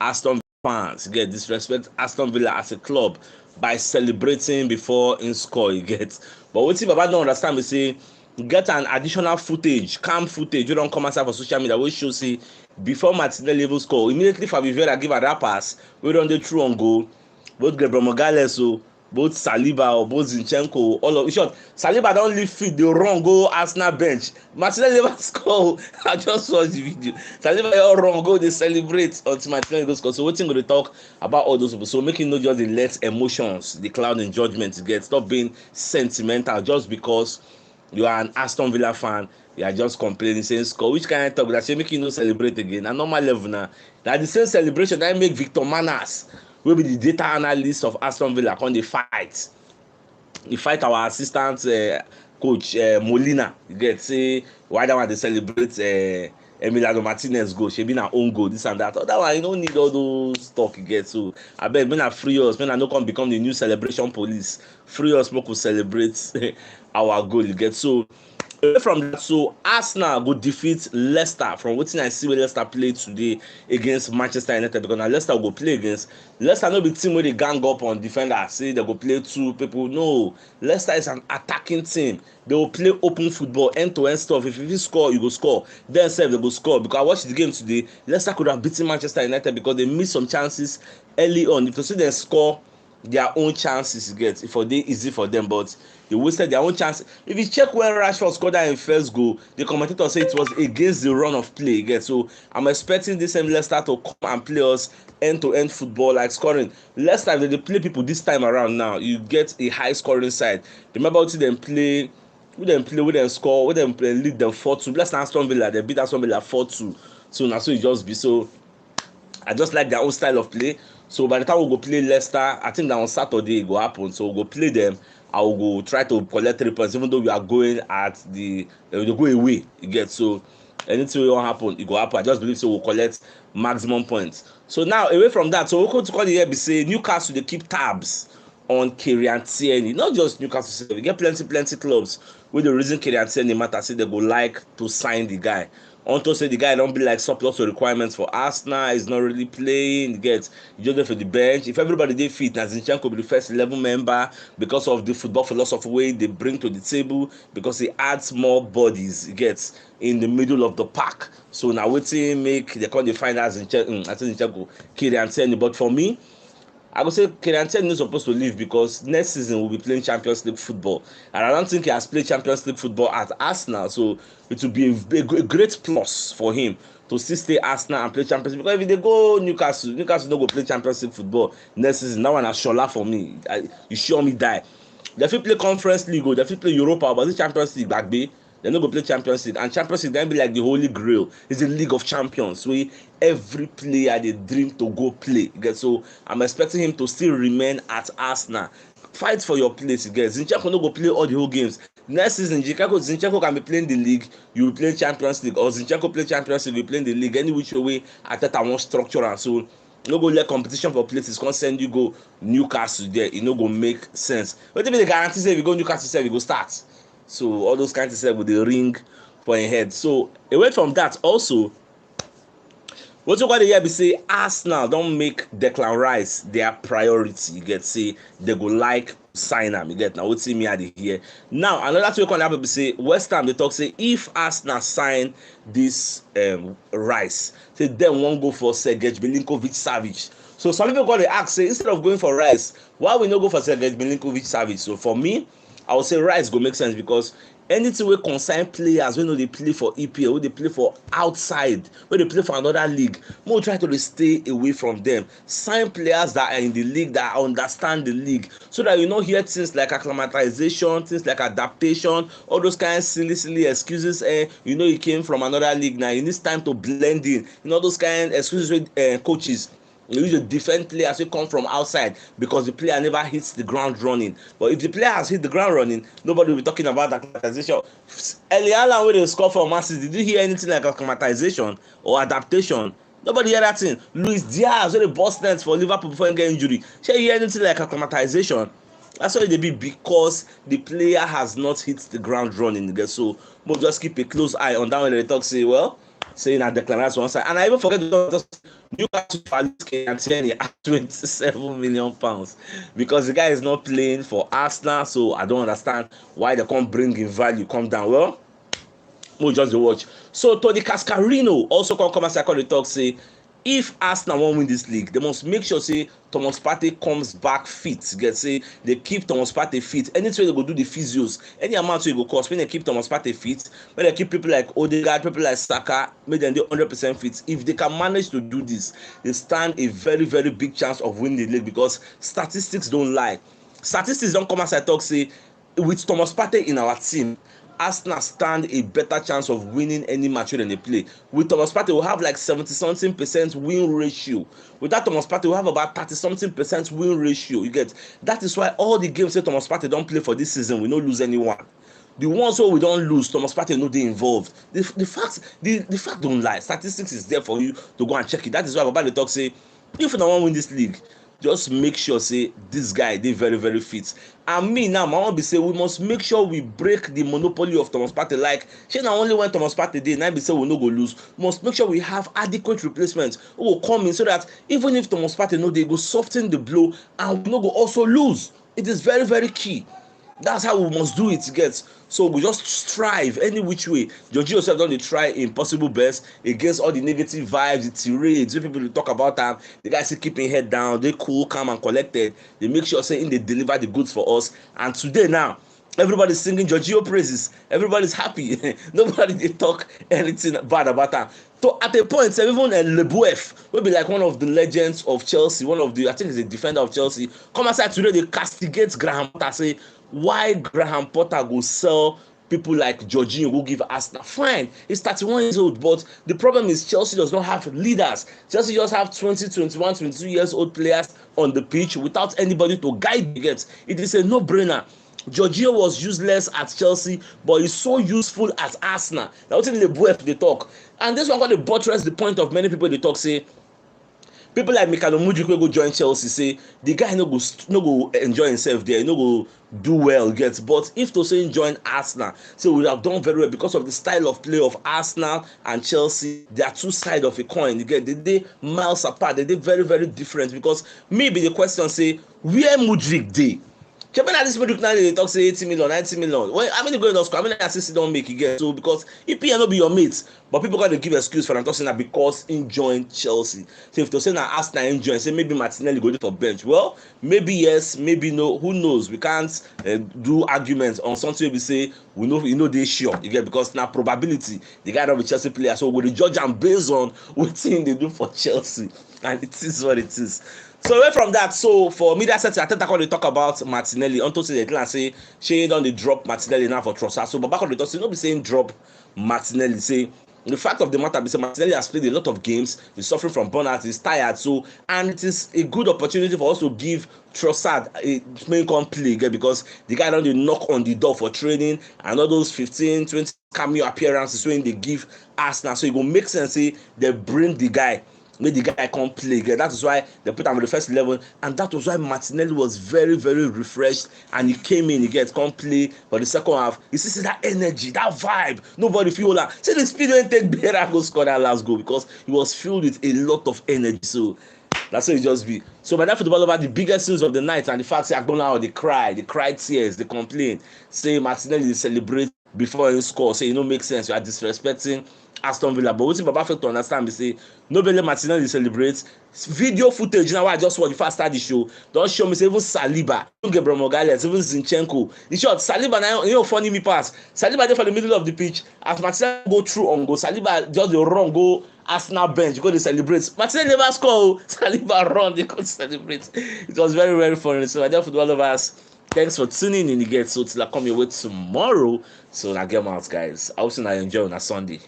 Aston fans get disrespect Aston Villa as a club by celebrating before in score you get. But wetin Baba don understand be say get an additional footage, calm footage wey don come outside for social media wey show say before Martinelli even score, immediately Fabio give another pass wey don dey through on goal. Both Gabriel Magalhaes both Saliba or both Zinchenko, all of in short, Saliba don leave field dey run go Arsenal bench. Martinelli never score. I just watch the video. Saliba all run go dey celebrate until Martinelli go score. So wetin go dey talk about all those people? So make you no just dey let emotions dey cloud in judgment get. Stop being sentimental just because you are an Aston Villa fan. You are just complaining saying score. Which kind of talk that say make you no celebrate again? Na normal level na. Na the same celebration that make Victor Manas wey be the data analyst of Aston Villa come dey fight. He fight our assistant coach Molina. You get say why that one dey celebrate Emiliano Martinez goal, shebi na own goal, this and that. That one you no need all those talk you get. So abeg make na free us, make na no come become the new celebration police. Free us make we celebrate our goal you get. So away from that, so Arsenal go defeat Leicester. From wetin I see wey Leicester play today against Manchester United, because na Leicester go play against. Leicester no be team wey dey gang up on defenders say they go play two people. No, Leicester is an attacking team. They will play open football, end-to-end stuff. If you score, you go score. Then sef they go score. Because I watched the game today, Leicester could have beaten Manchester United because they missed some chances early on. If you see them score their own chances, you get, if dey easy for them, but they wasted their own chance. If you check when Rashford scored that in first goal, the commentator said it was against the run of play. Get, so I'm expecting this same Leicester to come and play us end-to-end football like scoring. Leicester, if they play people this time around now, you get a high scoring side. Remember what them play, with them score, with them play, lead them 4-2. Bless Aston Villa, they beat Aston Villa 4-2. So now so it just be so. I just like their own style of play. So by the time we go play Leicester, I think that on Saturday it go happen. So we'll go play them. I will go try to collect 3 points, even though we are going at the they go away. You get, so anything will happen, it go happen. I just believe so we'll collect maximum points. So now away from that, so we're going to call the year be say Newcastle they keep tabs on Kieran Tierney. Not just Newcastle, we get plenty clubs with the reason Kieran Tierney matter say they go like to sign the guy. Unto say the guy don't be like surplus to requirements for Arsenal, he's not really playing, he gets just there for the bench. If everybody dey fit, na Zinchenko be the first 11 member because of the football philosophy way they bring to the table, because he adds more bodies, he gets in the middle of the pack. So now wetin make they call the final Zinchenko, Kieran Tierney. But for me, I would say Kieran Tierney is supposed to leave because next season we'll be playing Champions League football. And I don't think he has played Champions League football at Arsenal. So it will be a great plus for him to still stay Arsenal and play Champions League. Because if they go Newcastle don't go play Champions League football next season. That one is Shola for me. You sure me die. They fit play Conference League, they fit play Europa, but it's Champions League back bay. They no go play Champions League, and Champions League then be like the Holy Grail. It's the League of Champions where every player they dream to go play. So I'm expecting him to still remain at Arsenal. Fight for your place, guys. Zinchenko no go play all the whole games. Next season, Zinchenko can be playing the league, you will play Champions League, or Zinchenko play Champions League, you play the league. Any which way, I thought I want structure, and so no go let competition for places can send you go Newcastle there. It no go make sense. But if they guarantee say if you go Newcastle, say we go start. So all those kinds of stuff with the ring for your head. So away from that, also, what you got to hear be say Arsenal don't make Declan Rice their priority. You get, say they go like sign him. You get, now what see me at here. Now another thing you can happen be say West Ham they talk say if Arsenal sign this Rice, say then won't go for Sergej Milinkovic-Savic. So some people got to ask say instead of going for Rice, why we not go for Sergej Milinkovic-Savic? So for me, I would say Rice go make sense because anything wey concern players wey no dey play for EPL, wey dey play for outside, wey dey play for another league, we try to stay away from them. Sign players that are in the league, that understand the league, so that you no hear things like acclimatization, things like adaptation, all those kind of silly excuses. You know, you came from another league, now you need time to blend in. You know those kind of excuses with coaches. You use a different players who come from outside because the player never hits the ground running. But if the player has hit the ground running, nobody will be talking about acclimatization. Eliala, when they score for Man City, did you hear anything like acclimatization or adaptation? Nobody hear that thing. Luis Diaz, when they bust nets for Liverpool before he get injury, shall you hear anything like acclimatization? That's why they be, because the player has not hit the ground running. So we'll just keep a close eye on that when they talk. Say, well, saying that Declan Rice one side. And I even forget to just Newcastle and Tierney at £27 million because the guy is not playing for Arsenal, so I don't understand why they can't bring in value, come down. Well, we'll just watch. So Tony Cascarino also come as I call the talk say if Arsenal won't win this league, they must make sure say Thomas Partey comes back fit. Get say they keep Thomas Partey fit. Anything they go do the physios, any amount it go cost, when they keep Thomas Partey fit, when they keep people like Odegaard, people like Saka, make them do 100% fit. If they can manage to do this, they stand a very, very big chance of winning the league because statistics don't lie. Statistics don't come as I talk say with Thomas Partey in our team, Arsenal stand a better chance of winning any match than they play. With Thomas Partey, we'll have like 70-something% win ratio. Without Thomas Partey, we'll have about 30-something% win ratio. You get that is why all the games that Thomas Partey don't play for this season, we don't lose anyone. The ones where we don't lose, Thomas Partey no dey involved. The fact don't lie. Statistics is there for you to go and check it. That is why Baba dey talk say if you don't want to win this league, just make sure say this guy dey very, very fit. And me now, my own be say we must make sure we break the monopoly of Thomas Partey. Like shey na only when Thomas Partey dey na be say we no go lose. We must make sure we have adequate replacements who go come in so that even if Thomas Partey no dey, go soften the blow and we no go also lose. It is very, very key. That's how we must do it, gets. So we just strive any which way. Jorginho yourself don't try impossible best against all the negative vibes, the tirades, when people talk about them. The guys still keeping head down, they cool, calm and collected. They make sure saying they deliver the goods for us. And today now, everybody's singing Jorginho praises. Everybody's happy. Nobody they talk anything bad about that. So at a point, even Leboeuf will be like one of the legends of Chelsea, one of the, I think he's a defender of Chelsea. Come aside today, they castigate Graham Potter, say why Graham Potter go sell people like Jorginho who give Arsenal. Fine, he's 31 years old, but the problem is Chelsea does not have leaders. Chelsea just have 20, 21, 22 years old players on the pitch without anybody to guide the games. It is a no-brainer. Jorginho was useless at Chelsea, but he's so useful at Arsenal. Now, what in the Leboeuf they talk, and this one got to buttress the point of many people they talk say. People like Mikhailo Mudryk will go join Chelsea, say the guy no go enjoy himself there, no go do well, gets. But if to say join Arsenal, so we would have done very well because of the style of play of Arsenal and Chelsea. They are two sides of a coin. Again, they miles apart. They very, very different. Because maybe the question say where Mudryk dey. Kevin at this Mudryk now they talk say 80 million, 90 million. Well, how many going to score? How many assists don't make you get? So because EPL no be your mates, but people got to give excuse for them talking that because he joined Chelsea. So if to say now Arsenal in join, say maybe Martinelli go for bench. Well, maybe yes, maybe no. Who knows? We can't do arguments on something we say we know they sure. You get because now probability the guy not be Chelsea player. So we judge them based on what thing they do for Chelsea, and it is what it is. So away from that, so for media set, I think I want to talk about Martinelli. Unto say the client say she don't they drop Martinelli now for Trossard. So but back on the talk, say no be saying drop Martinelli. Say the fact of the matter be say Martinelli has played a lot of games. He's suffering from burnout. He's tired. So and it is a good opportunity for us to give Trossard a main play because the guy don't knock on the door for training and all those 15, 20 cameo appearances when they give Arsenal. So it will make sense. Say they bring the guy. Make the guy can't play again. That is why they put him in the first 11, and that was why Martinelli was very, very refreshed, and he came in again, can't play for the second half. You see that energy, that vibe. Nobody feel that. See the speed when take Beira go score that last goal because he was filled with a lot of energy. So that's how it just be. So by that football over the biggest scenes of the night and the fact that Agbonlahor they cried tears, they complain, say Martinelli they celebrate before he score, say it don't make sense. You are disrespecting Aston Villa. But what if Baba fail to understand, we say nobody Martinelli celebrates. Video footage now I just watch the first start the show. Don't show me say even Saliba, don't get Bromogales, even Zinchenko. In short, Saliba now you know funny me pass. Saliba there for the middle of the pitch. As Martinelli go through on go, Saliba just the run go Arsenal bench, go to celebrate. Martinelli never score. Saliba run, they go to celebrate. It was very, very funny. So I tell football lovers, thanks for tuning in again. So till I come your way tomorrow. So now get out, guys. I hope you enjoy on a Sunday.